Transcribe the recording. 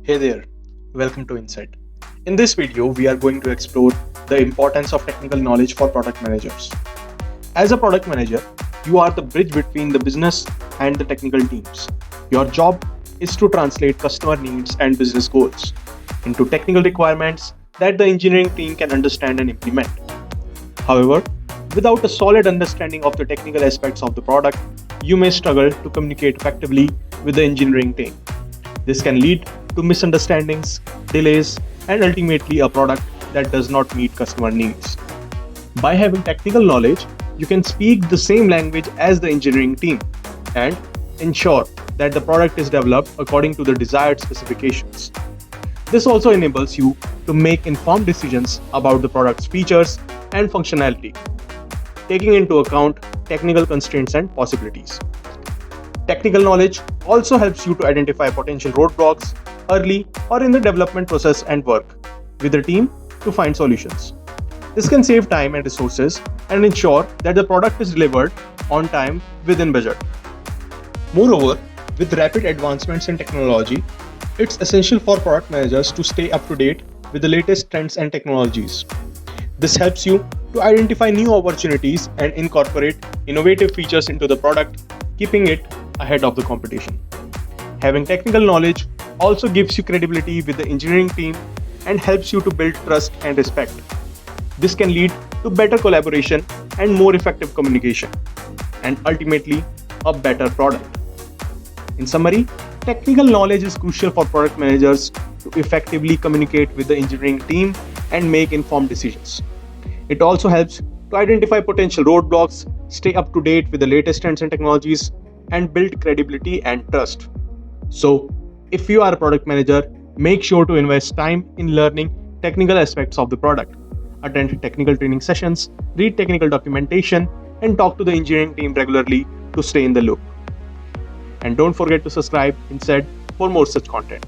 Hey there, welcome to Insaid. In this video, we are going to explore the importance of technical knowledge for product managers. As a product manager, you are the bridge between the business and the technical teams. Your job is to translate customer needs and business goals into technical requirements that the engineering team can understand and implement. However, without a solid understanding of the technical aspects of the product, you may struggle to communicate effectively with the engineering team. This can lead to misunderstandings, delays, and ultimately a product that does not meet customer needs. By having technical knowledge, you can speak the same language as the engineering team and ensure that the product is developed according to the desired specifications. This also enables you to make informed decisions about the product's features and functionality, taking into account technical constraints and possibilities. Technical knowledge also helps you to identify potential roadblocks early or in the development process and work with the team to find solutions. This can save time and resources and ensure that the product is delivered on time within budget. Moreover, with rapid advancements in technology, it's essential for product managers to stay up to date with the latest trends and technologies. This helps you to identify new opportunities and incorporate innovative features into the product, keeping it ahead of the competition. Having technical knowledge also gives you credibility with the engineering team and helps you to build trust and respect. This can lead to better collaboration and more effective communication, and ultimately a better product. In summary, technical knowledge is crucial for product managers to effectively communicate with the engineering team and make informed decisions. It also helps to identify potential roadblocks, stay up to date with the latest trends and technologies, and build credibility and trust. So, if you are a product manager, make sure to invest time in learning technical aspects of the product, attend technical training sessions, read technical documentation, and talk to the engineering team regularly to stay in the loop. And don't forget to subscribe Insaid for more such content.